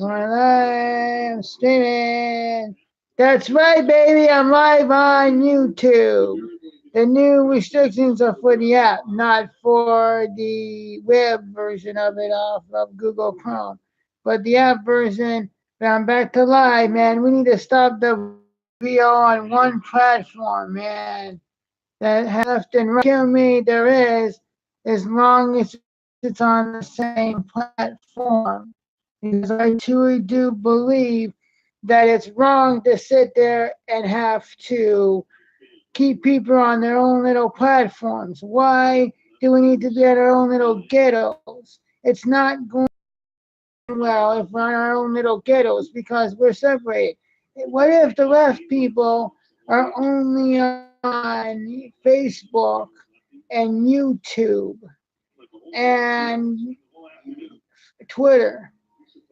We're live streaming. That's right, baby. I'm live on YouTube. The new restrictions are for the app, not for the web version of it off of Google Chrome. But the app version, I'm back to live, man. We need to stop the video on one platform, man. That has left and right. Kill me, there is, as long as it's on the same platform. Because I truly do believe that it's wrong to sit there and have to keep people on their own little platforms. Why do we need to be at our own little ghettos? It's not going well if we're on our own little ghettos because we're separated. What if the left people are only on Facebook and YouTube and Twitter?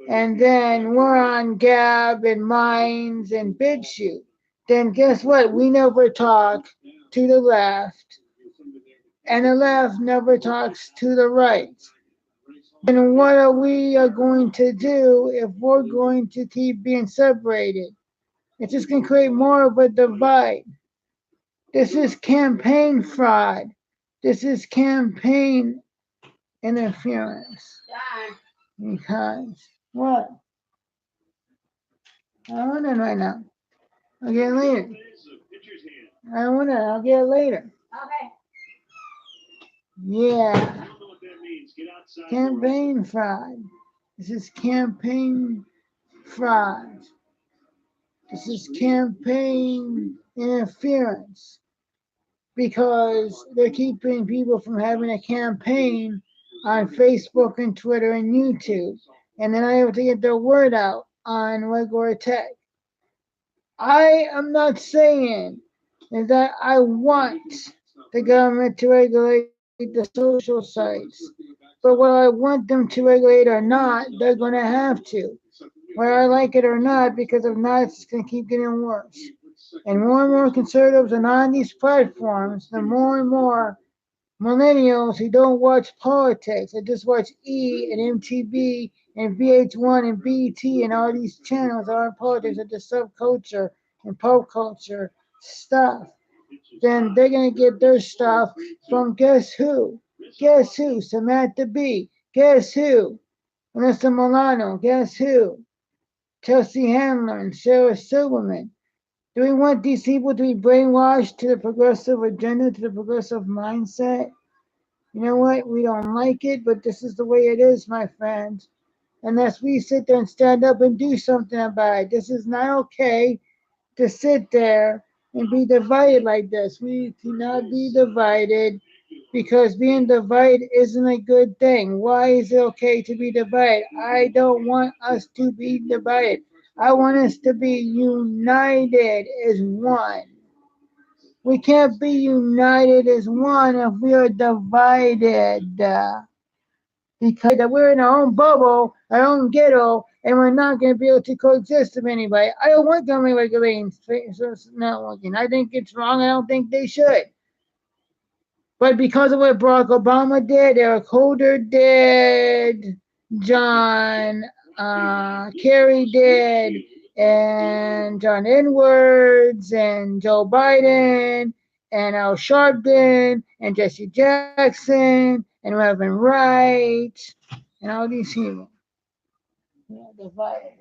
And then we're on Gab and Minds and BitChute. Then guess what? We never talk to the left, and the left never talks to the right. Then what are we going to do if we're going to keep being separated? It's just going to create more of a divide. This is campaign fraud. This is campaign interference. Because what? I don't want it right now. I'll get it later. I don't want it. I'll get it later. Okay. Yeah. Campaign fraud. This is campaign fraud. This is campaign interference because they're keeping people from having a campaign on Facebook and Twitter and YouTube, and they're not able to get their word out on regular tech. I am not saying that I want the government to regulate the social sites, but whether I want them to regulate or not, they're going to have to, whether I like it or not, because if not, it's going to keep getting worse. And more conservatives are on these platforms, the more and more millennials who don't watch politics, they just watch E and MTV and VH1 and BET and all these channels that aren't politics, are just subculture and pop culture stuff. Then they're gonna get their stuff from guess who? Guess who? Samantha Bee. Guess who? Melissa Milano. Guess who? Chelsea Handler and Sarah Silverman. Do we want these people to be brainwashed to the progressive agenda, to the progressive mindset? You know what? We don't like it, but this is the way it is, my friends. Unless we sit there and stand up and do something about it. This is not okay to sit there and be divided like this. We cannot be divided because being divided isn't a good thing. Why is it okay to be divided? I don't want us to be divided. I want us to be united as one. We can't be united as one if we are divided. Because we're in our own bubble, our own ghetto, and we're not going to be able to coexist with anybody. I don't want government regulating networking. I think it's wrong. I don't think they should. But because of what Barack Obama did, Eric Holder did, John Kerry did, and John Edwards, and Joe Biden, and Al Sharpton, and Jesse Jackson, and Reverend Wright, and all these people. Yeah, divided.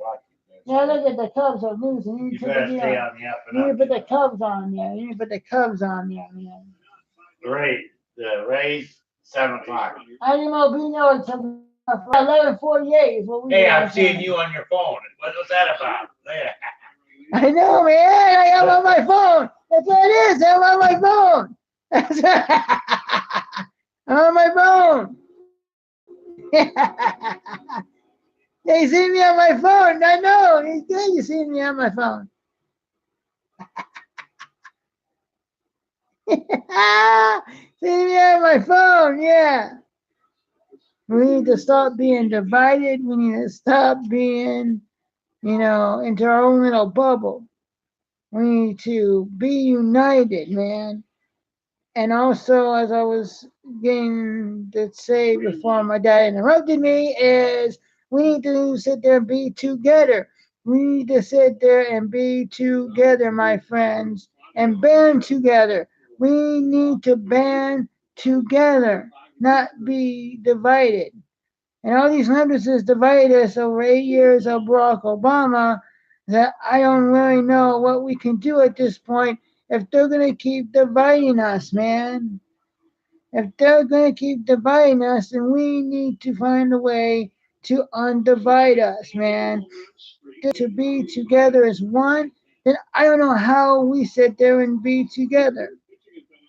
Yeah, look at the Cubs are losing. You better stay on the up and You need to up. put the Cubs on there. You need to put the Cubs on there, man. The Rays, 7 o'clock. I didn't know Bino until 11:48 is what we Hey, were I'm seeing saying. you on your phone. What was that about? I know, man. I am on my phone. That's what it is. I'm on my phone. That's I'm on my phone. They see me on my phone. I know. It's good you see me on my phone. See me on my phone. Yeah. We need to stop being divided. We need to stop being, into our own little bubble. We need to be united, man. And also, as I was getting to say before my dad interrupted me, is We need to sit there and be together. We need to sit there and be together, my friends, and band together. We need to band together, not be divided. And all these leftists divided us over 8 years of Barack Obama that I don't really know what we can do at this point if they're going to keep dividing us, man. If they're going to keep dividing us, then we need to find a way to undivide us, man. To be together as one, then I don't know how we sit there and be together.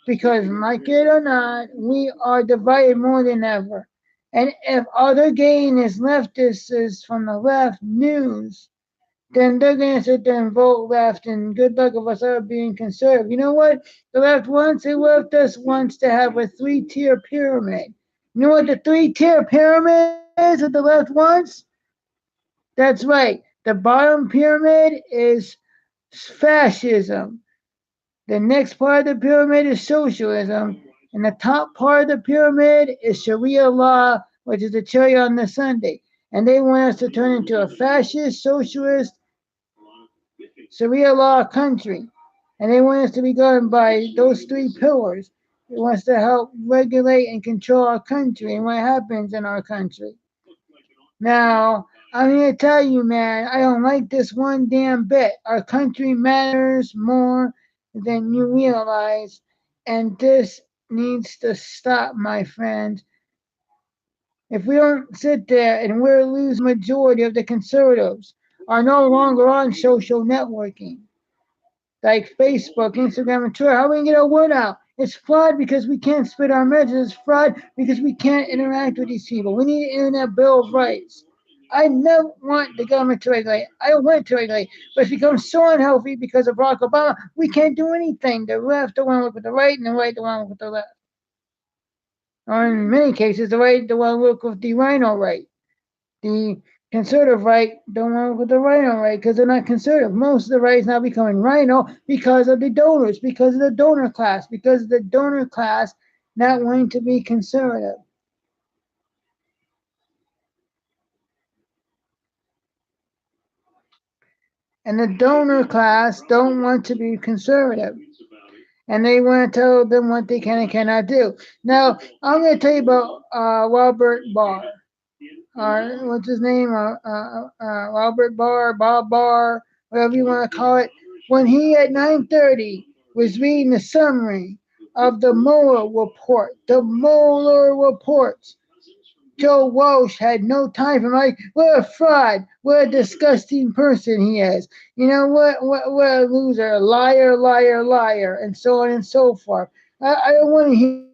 Because, like it or not, we are divided more than ever. And if all they're getting is leftists from the left news, then they're going to sit there and vote left, and good luck of us ever being conservative. You know what? The left us wants to have a three-tier pyramid. You know what the three-tier pyramid is that the left wants? That's right. The bottom pyramid is fascism. The next part of the pyramid is socialism. And the top part of the pyramid is Sharia law, which is the cherry on the sundae. And they want us to turn into a fascist, socialist, Sharia law country. And they want us to be governed by those three pillars. It wants to help regulate and control our country and what happens in our country. Now, I'm going to tell you, man, I don't like this one damn bit. Our country matters more than you realize. And this needs to stop, my friends. If we don't sit there and we're losing majority of the conservatives are no longer on social networking like Facebook, Instagram, and Twitter. How are we gonna get our word out? It's fraud because we can't spit our messages. It's fraud because we can't interact with these people. We need an internet bill of rights. I never want the government to regulate. I don't want it to regulate, but it's become so unhealthy because of Barack Obama. We can't do anything. The left don't want to work with the right, and the right don't want to work with the left. Or in many cases, the right don't want to work with the rhino right. The conservative right don't want to work with the rhino right because they're not conservative. Most of the right is now becoming rhino because of the donors, because of the donor class, because of the donor class not wanting to be conservative. And the donor class don't want to be conservative. And they want to tell them what they can and cannot do. Now, I'm going to tell you about Robert Barr. What's his name? Robert Barr, Bob Barr, whatever you want to call it. When he at 9:30 was reading the summary of the Mueller reports, Joe Walsh had no time for him. Like, what a fraud, what a disgusting person he is. You know what a loser, liar, liar, liar, and so on and so forth. I don't want to hear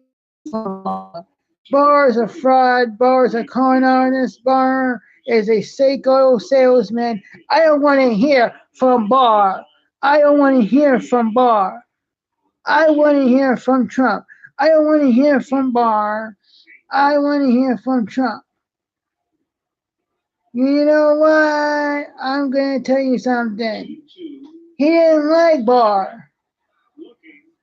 from Barr. Barr is a fraud. Barr is a con artist. Barr is a Seiko salesman. I don't want to hear from Barr. I don't want to hear from Barr. I want to hear from Trump. I don't want to hear from Barr. I want to hear from Trump. You know what? I'm going to tell you something. He didn't like Barr.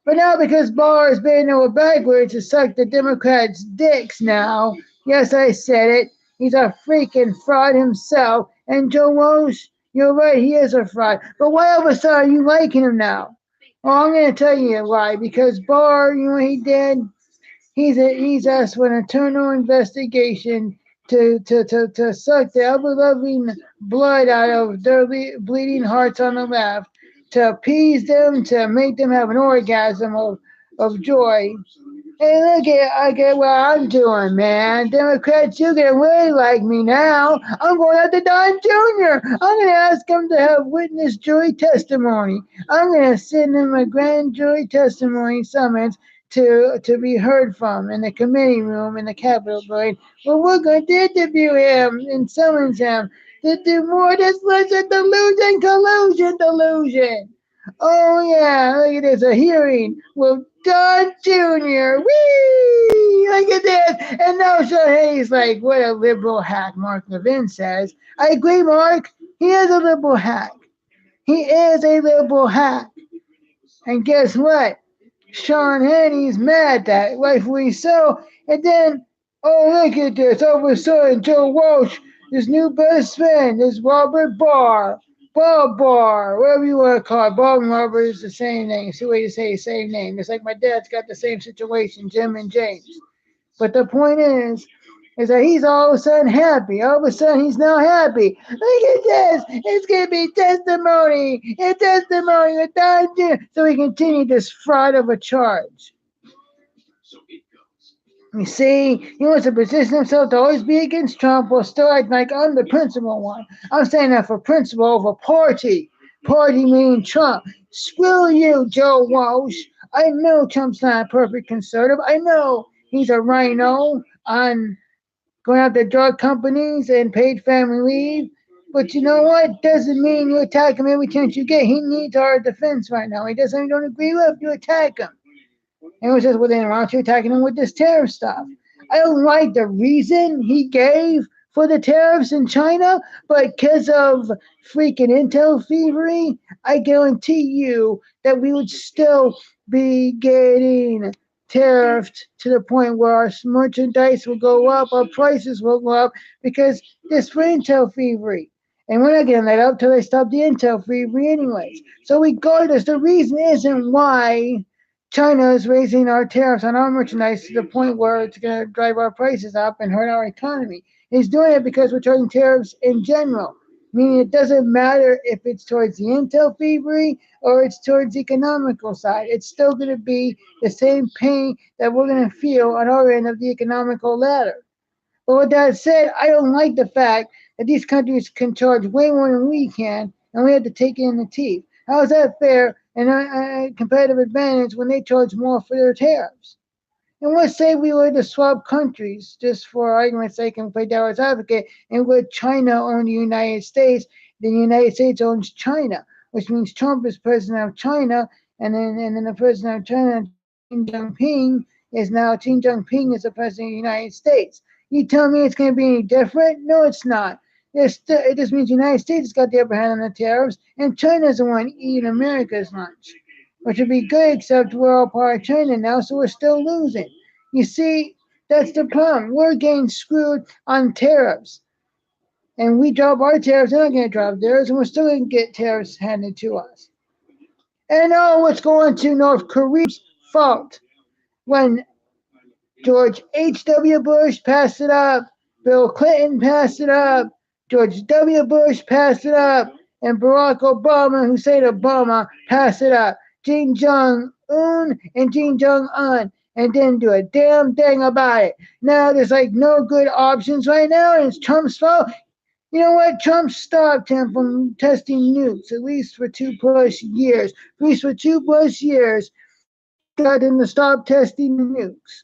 But now because Barr is bending over backwards to suck the Democrats' dicks now, yes, I said it, he's a freaking fraud himself. And Joe Walsh, you're right, he is a fraud. But why all of a sudden are you liking him now? Well, I'm going to tell you why. Because Barr, you know what he did? He's asked for an internal investigation to suck the ever-loving blood out of their bleeding hearts on the left, to appease them, to make them have an orgasm of joy. Hey, I get what I'm doing, man. Democrats, you're going to really like me now. I'm going after Don Jr. I'm going to ask him to have witness jury testimony. I'm going to send him a grand jury testimony summons to be heard from in the committee room in the Capitol building. Well, we're going to interview him and summons him to do more. This was a delusion. Oh, yeah, look at this, a hearing with Don Jr. Whee! Look at this. And now Sean Hayes, like, what a liberal hack, Mark Levin says. I agree, Mark. He is a liberal hack. He is a liberal hack. And guess what? Sean Hannty's mad at that, rightfully so. And then, oh, look at this. All of a sudden, Joe Walsh His new best friend is Robert Barr. Bob Barr, whatever you want to call it. Bob and Robert is the same name. It's the way to say the same name. It's like my dad's got the same situation, Jim and James. But the point is that he's all of a sudden happy. All of a sudden he's now happy. Look at this. It's going to be testimony. It's testimony. With Don Jr. So he continued this fraud of a charge. You see, he wants to position himself to always be against Trump while still acting like I'm the principal one. I'm saying that for principle over party. Party meaning Trump. Screw you, Joe Walsh. I know Trump's not a perfect conservative. I know he's a rhino on going after drug companies and paid family leave. But you know what? Doesn't mean you attack him every chance you get. He needs our defense right now. He doesn't you don't agree with, you attack him. And it was just, well, then why aren't you attacking him with this tariff stuff? I don't like the reason he gave for the tariffs in China, but because of freaking intel thievery, I guarantee you that we would still be getting tariffed to the point where our merchandise will go up, our prices will go up, because this for intel thievery. And we're not getting that up till they stop the intel thievery anyways. So regardless, the reason isn't why China is raising our tariffs on our merchandise to the point where it's going to drive our prices up and hurt our economy. He's doing it because we're charging tariffs in general, meaning it doesn't matter if it's towards the intel thievery or it's towards the economical side. It's still going to be the same pain that we're going to feel on our end of the economical ladder. But with that said, I don't like the fact that these countries can charge way more than we can, and we have to take it in the teeth. How is that fair and a competitive advantage when they charge more for their tariffs? And let's say we were to swap countries, just for argument's sake and play devil's advocate, and would China own the United States, then the United States owns China, which means Trump is president of China, and then the president of China, Xi Jinping is the president of the United States. You tell me it's going to be any different? No, it's not. It just means the United States has got the upper hand on the tariffs, and China's the one eating America's lunch, which would be good, except we're all part of China now, so we're still losing. You see, that's the problem. We're getting screwed on tariffs. And we drop our tariffs, they're not going to drop theirs, and we're still going to get tariffs handed to us. And oh, what's going to North Korea's fault? When George H.W. Bush passed it up, Bill Clinton passed it up, George W. Bush passed it up, and Barack Obama, Hussein Obama, passed it up. Kim Jong Un and Kim Jong Un, and didn't do a damn thing about it. Now there's like no good options right now, and it's Trump's fault. You know what? Trump stopped him from testing nukes, at least for 2+ years. At least for 2+ years, he got him to stop testing the nukes.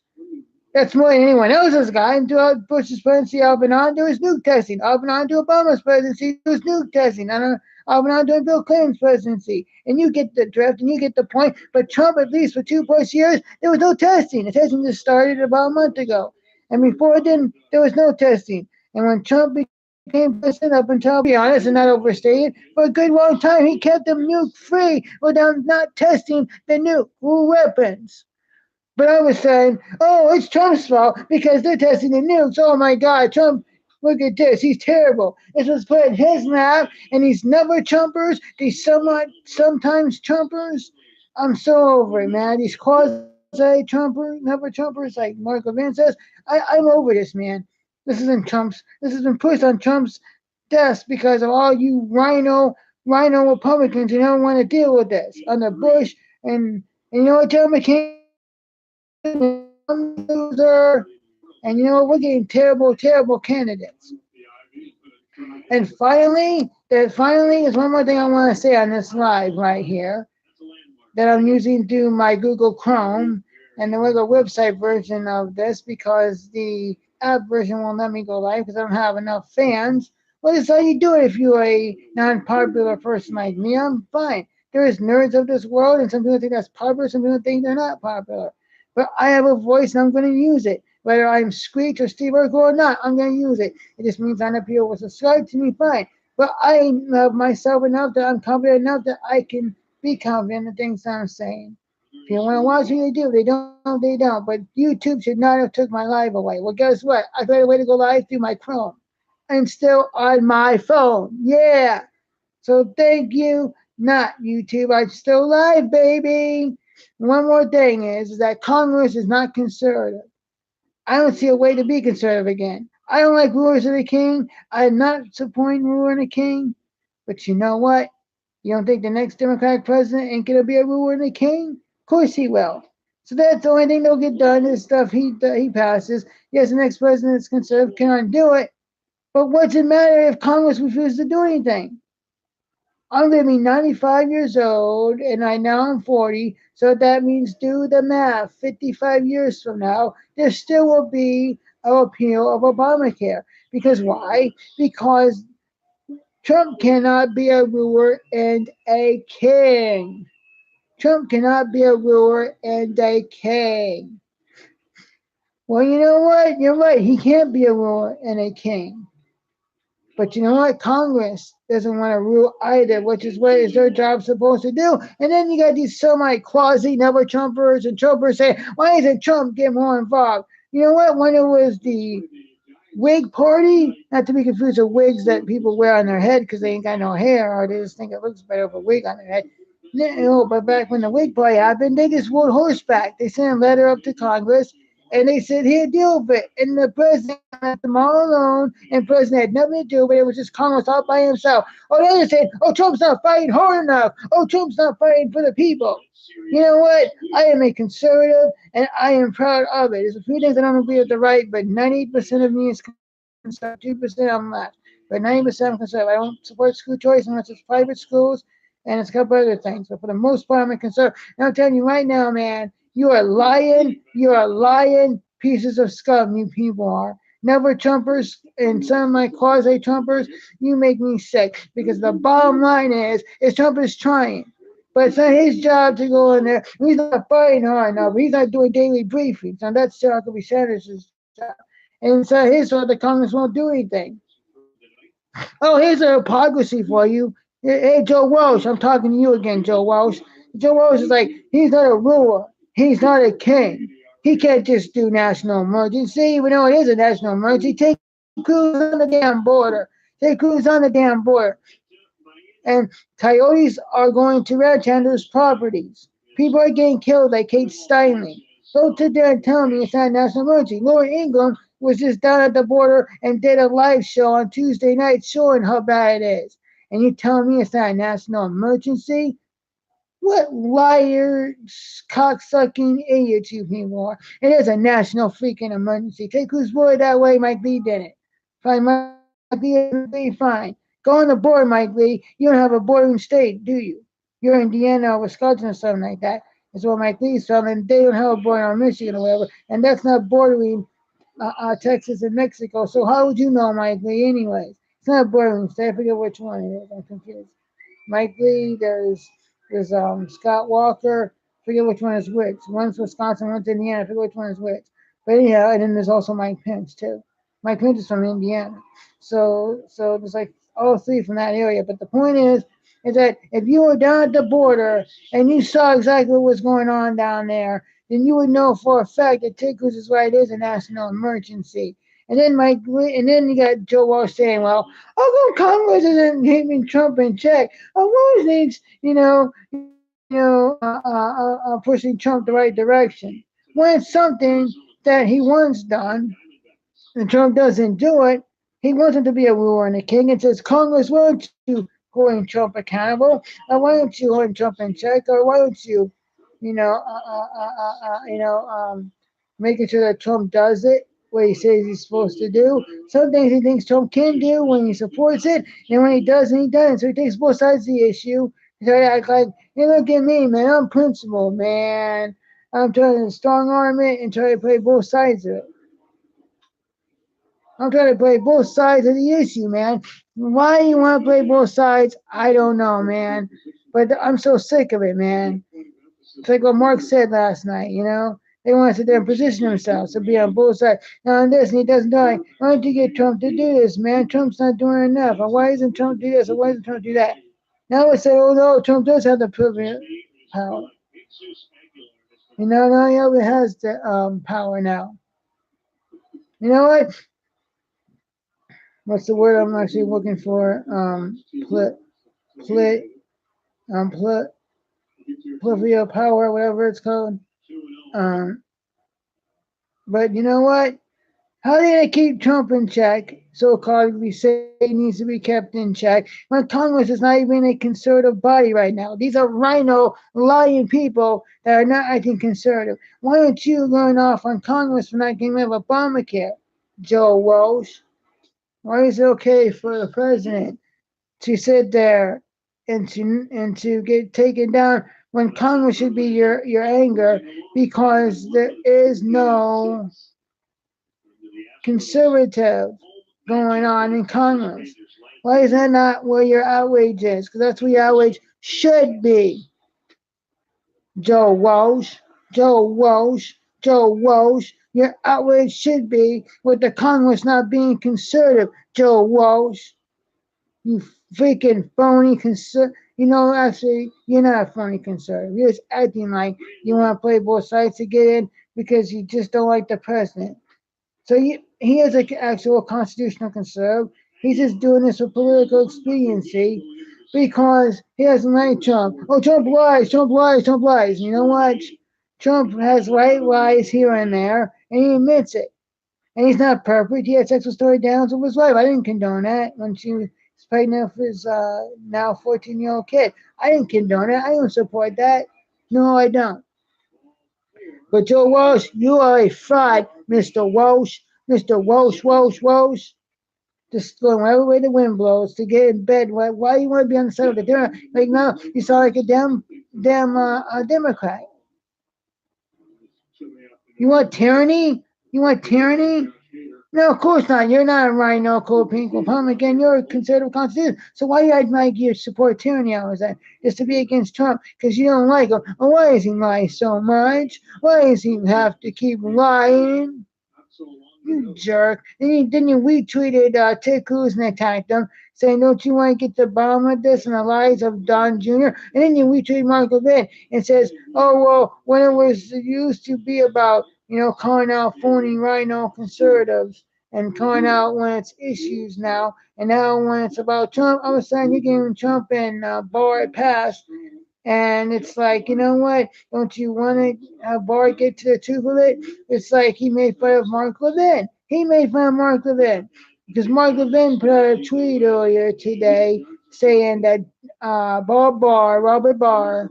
That's more than anyone else's guy. And throughout Bush's presidency, off and on, there was nuke testing. Off and on to Obama's presidency, there was nuke testing. And off and on to Bill Clinton's presidency. And you get the drift and you get the point. But Trump, at least for 2+ years, there was no testing. The testing just started about a month ago. And before then, there was no testing. And when Trump became president, up until, I'll be honest and not overstated, for a good long time, he kept them nuke free without not testing the nuke weapons. But I was saying, oh, it's Trump's fault because they're testing the nukes. Oh my God, Trump, look at this. He's terrible. This was put in his lap, and these never Trumpers, these sometimes Trumpers. I'm so over it, man. These quasi-Trumpers, never Trumpers, like Mark Levin says. I'm over this, man. This has been pushed on Trump's desk because of all you rhino Republicans who don't want to deal with this under Bush and you know what, Joe McCain, loser, and you know what, we're getting terrible candidates. And finally is one more thing I want to say on this live right here that I'm using through my Google Chrome, and there was a website version of this because the app version won't let me go live because I don't have enough fans. Well, that's how you do it if you're a non-popular person like me. I'm fine. There is nerds of this world, and some people think that's popular, some people think they're not popular. But I have a voice, and I'm going to use it. Whether I'm Screech or Steve Urkel or not, I'm going to use it. It just means not enough people will subscribe to me, fine. But I love myself enough that I'm confident enough that I can be confident in the things I'm saying. If you want to watch me, they do. They don't, they don't. But YouTube should not have took my live away. Well, guess what? I found a way to go live through my Chrome. and still on my phone. Yeah. So thank you, not YouTube. I'm still live, baby. One more thing is that Congress is not conservative. I don't see a way to be conservative again. I don't like rulers of the king. I'm not supporting ruler and the king. But you know what? You don't think the next Democratic president ain't gonna be a ruler and a king? Of course he will. So that's the only thing that'll get done is stuff he passes. Yes, the next president is conservative can undo it. But what's it matter if Congress refuses to do anything? I'm going to be 95 years old, and I now am 40. So that means do the math. 55 years from now, there still will be a repeal of Obamacare. Because why? Because Trump cannot be a ruler and a king. Trump cannot be a ruler and a king. Well, you know what? You're right. He can't be a ruler and a king. But you know what? Congress doesn't want to rule either, which is what is their job supposed to do. And then you got these semi quasi never Trumpers and Trumpers saying, why isn't Trump get more involved? You know what? When it was the Whig Party, not to be confused with wigs that people wear on their head because they ain't got no hair or they just think it looks better with a wig on their head. No, but back when the Whig Party happened, they just rode horseback. They sent a letter up to Congress and they said, here, deal with it. And the president left them all alone, and the president had nothing to do with it. It was just Congress all by himself. Oh, the other said, oh, Trump's not fighting hard enough. Oh, Trump's not fighting for the people. You know what? I am a conservative, and I am proud of it. There's a few things I don't agree with the right, but 90% of me is conservative. 2% I'm left. But 90% I'm conservative. I don't support school choice unless it's private schools, and it's a couple other things. But for the most part, I'm a conservative. And I'm telling you right now, man, you are lying. You are lying pieces of scum, you people are. Never Trumpers and some of my quasi Trumpers, you make me sick. Because the bottom line is Trump is trying. But it's not his job to go in there. He's not fighting hard enough. He's not doing daily briefings. And that's Huckabee Sanders' job. And it's not his fault the Congress won't do anything. Oh, here's a hypocrisy for you. Hey, Joe Walsh, I'm talking to you again, Joe Walsh. Joe Walsh is like, he's not a ruler. He's not a king. He can't just do national emergency, even though it is a national emergency. Take Cruz on the damn border. Take Cruz on the damn border. And coyotes are going to red-handers' properties. People are getting killed like Kate Steinle. Don't sit there and tell me it's not a national emergency. Laura Ingraham was just down at the border and did a live show on Tuesday night showing how bad it is. And you tell me it's not a national emergency? What liar, cocksucking idiots you people are. It is a national freaking emergency. Take who's word that way, Mike Lee did it. Fine, Mike Lee is fine. Go on the board, Mike Lee. You don't have a bordering state, do you? You're Indiana or Wisconsin or something like that. That's where Mike Lee's from, and they don't have a border on Michigan or whatever. And that's not bordering Texas and Mexico. So how would you know, Mike Lee, anyways? It's not a bordering state. I forget which one it is. I'm confused. Mike Lee, there's Scott Walker. I forget which one is which. One's Wisconsin, one's Indiana. I forget which one is which. But anyhow, and then there's also Mike Pence too. Mike Pence is from Indiana. So there's like all three from that area. But the point is that if you were down at the border and you saw exactly what was going on down there, then you would know for a fact that Ted Cruz is right. It is a national emergency. And then and then you got Joe Walsh saying, "Well, how come Congress isn't keeping Trump in check? Walsh needs, pushing Trump the right direction." When it's something that he once done, and Trump doesn't do it, he wants him to be a ruler and a king and says, Congress, why don't you hold Trump accountable? Or why don't you hold Trump in check? Or why don't you, you know, making sure that Trump does it what he says he's supposed to do. Some things he thinks Trump can do when he supports it, and when he doesn't, he doesn't. So he takes both sides of the issue. He tries to act like, hey, look at me, man, I'm principled, man. I'm trying to strong arm it and try to play both sides of it. I'm trying to play both sides of the issue, man. Why you want to play both sides, I don't know, man. But I'm so sick of it, man. It's like what Mark said last night, They want to sit there and position themselves to be on both sides. Now, on this, and he doesn't die. Why don't you get Trump to do this, man? Trump's not doing enough. And why isn't Trump do this? And why isn't Trump do that? Now we say, oh, no, Trump does have the privilege power. Now he already has the power now. You know what? what's the word I'm actually looking for? Pl- pl- pl- pluvia power, whatever it's called. Um, but you know what? How do they keep Trump in check? So called, we say he needs to be kept in check. When Congress is not even a conservative body right now. These are rhino lying people that are not acting conservative. Why don't you learn off on Congress for not getting rid of Obamacare, Joe Walsh? Why is it okay for the president to sit there and to get taken down when Congress should be your anger because there is no conservative going on in Congress. Why is that not where your outrage is? Because that's where your outrage should be. Joe Walsh, Joe Walsh, Joe Walsh. Your outrage should be with the Congress not being conservative. Joe Walsh, you freaking phony conservative. You know, actually, you're not a phony conservative. You're just acting like you want to play both sides to get in because you just don't like the president. So he is an actual constitutional conservative. He's just doing this for political expediency because he doesn't like Trump. Oh, Trump lies, Trump lies, Trump lies. You know what? Trump has white lies here and there, and he admits it. And he's not perfect. He had sexual story downs with his wife. I didn't condone that when she was pregnant with his now 14-year-old kid. I didn't condone it. I don't support that. No, I don't. But Joe Walsh, you are a fraud, Mr. Walsh. Mr. Walsh, Walsh, Walsh. Just going whatever way the wind blows to get in bed. Why do you want to be on the side of the dinner? Like now, you sound like a damn Democrat. You want tyranny? You want tyranny? No, of course not. You're not a rhino, cold pink Republican. You're a conservative constitution. So why do you act like you support tyranny all of that? Just to be against Trump because you don't like him. Well, why does he lie so much? Why does he have to keep lying? You jerk. Then you retweeted Ted Cruz and attacked him, saying, don't you want to get to the bottom of this and the lies of Don Jr.? And then you retweeted Mark Levin and says, oh, well, when it was it used to be about, calling out phony rhino conservatives and calling out when it's issues now, and now when it's about Trump, all of a sudden you're giving Trump and Barr a pass. And it's like, you know what? Don't you want to have Bart get to the truth of it? It's like he made fun of Mark Levin. He made fun of Mark Levin because Mark Levin put out a tweet earlier today saying that Robert Barr,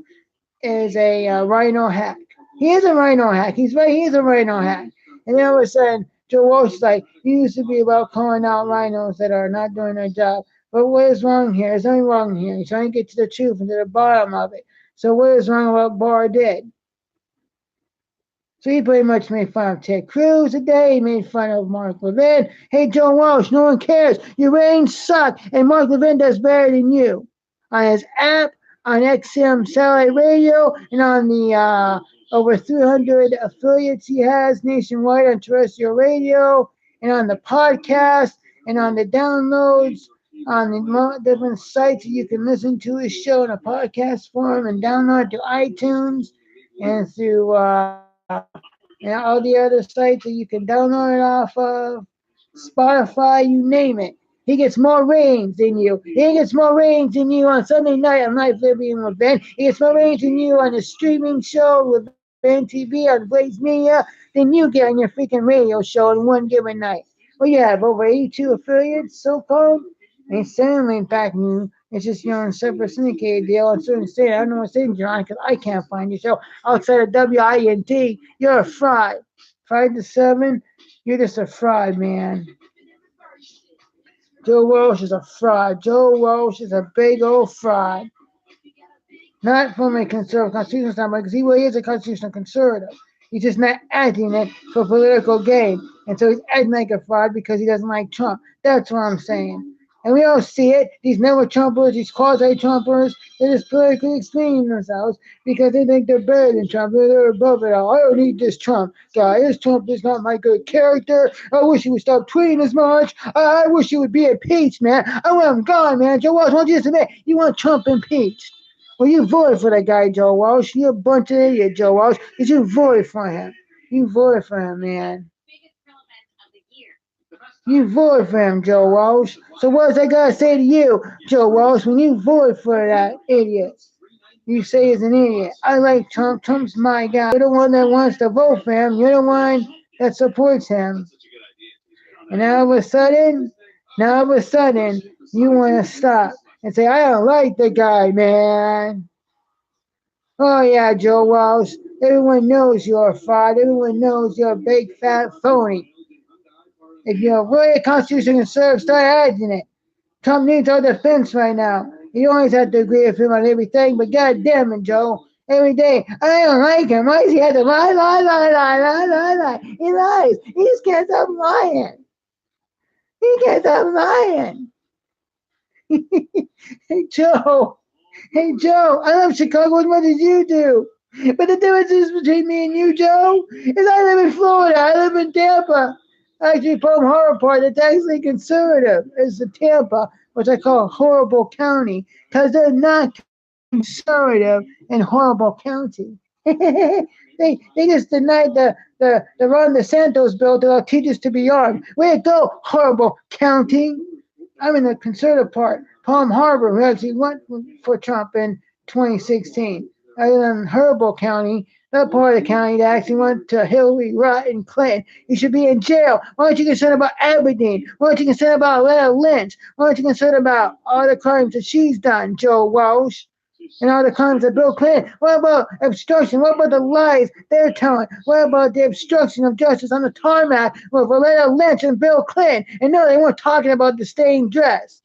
is a rhino hack. He is a rhino hack. He's right. He is a rhino hack. And then all of a sudden, Joe Walsh is like, he used to be about calling out rhinos that are not doing their job. But what is wrong here? There's nothing wrong here. He's trying to get to the truth and to the bottom of it. So what is wrong with what Barr did? So he pretty much made fun of Ted Cruz today. He made fun of Mark Levin. Hey, Joe Walsh, no one cares. Your ratings suck, and Mark Levin does better than you. On his app, on XM satellite radio, and on the over 300 affiliates he has nationwide on terrestrial radio, and on the podcast, and on the downloads, on the different sites that you can listen to his show in a podcast form and download it to iTunes and through all the other sites that you can download it off of, Spotify, you name it. He gets more ratings than you. He gets more ratings than you on Sunday night on Life Living with Ben. He gets more ratings than you on the streaming show with Ben TV on Blaze Media than you get on your freaking radio show in one given night. Well, you have over 82 affiliates, so-called. And certainly, in fact, it's just you're on a separate syndicated deal on certain state. I don't know what state you're on because I can't find your show outside of WINT. You're a fraud. 5 to 7, you're just a fraud, man. Joe Walsh is a fraud. Joe Walsh is a big old fraud. Not from a conservative constitutional standpoint, because he really is a constitutional conservative. He's just not acting it for political gain. And so he's acting like a fraud because he doesn't like Trump. That's what I'm saying. And we all see it. These never Trumpers, these quasi Trumpers, they're just politically explaining themselves because they think they're better than Trump. They're above it all. I don't need this Trump guy. This Trump is not my good character. I wish he would stop tweeting as much. I wish he would be impeached, man. I want him gone, man. Joe Walsh, why don't you just admit you want Trump impeached? Well, you voted for that guy, Joe Walsh. You're a bunch of idiot, Joe Walsh, because you voted for him. You voted for him, man. You voted for him, Joe Walsh. So what's I gotta say to you, Joe Walsh, when you voted for that idiot? You say he's an idiot. I like Trump. Trump's my guy. You're the one that wants to vote for him. You're the one that supports him. And now all of a sudden, you want to stop and say, I don't like the guy, man. Oh, yeah, Joe Walsh. Everyone knows you're a fraud. Everyone knows you're a big fat phony. If you're really a constitution conservative, start acting it. Trump needs our defense right now. You don't always have to agree with him on everything, but God damn it, Joe. Every day, I don't like him. Why does he have to lie? He lies. He just can't stop lying. He can't stop lying. Hey, Joe. Hey, Joe. I love Chicago as much as you do. But the difference is between me and you, Joe, is I live in Florida. I live in Tampa. Actually, Palm Harbor part, it's actually conservative. It's the Tampa, which I call horrible county, because they're not conservative in horrible county. They just denied the Ron DeSantos bill to allow teachers to be armed. Way to go, horrible county. I'm in the conservative part, Palm Harbor, who actually went for Trump in 2016. Other than Horrible County, that part of the county that actually went to Hillary, Rodham, Clinton. You should be in jail. Why aren't you concerned about Aberdeen? Why aren't you concerned about Letta Lynch? Why aren't you concerned about all the crimes that she's done, Joe Walsh? And all the crimes of Bill Clinton. What about obstruction? What about the lies they're telling? What about the obstruction of justice on the tarmac with Loretta Lynch and Bill Clinton? And no, they weren't talking about the stained dress,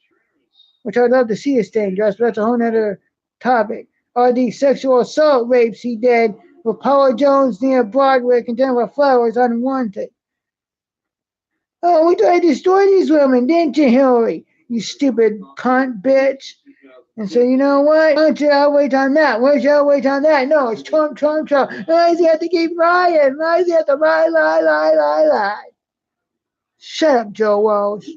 which I'd love to see a stained dress, but that's a whole other topic. Or the sexual assault rapes he did with Paula Jones near Broadwick and Jennifer Flowers unwanted. Oh, we tried to destroy these women, didn't you, Hillary? You stupid cunt bitch. And so, you know what? Why don't you outrage on that? Where's your outrage on that? No, it's Trump. Why does he have to keep lying? Why does he have to lie? Shut up, Joe Walsh.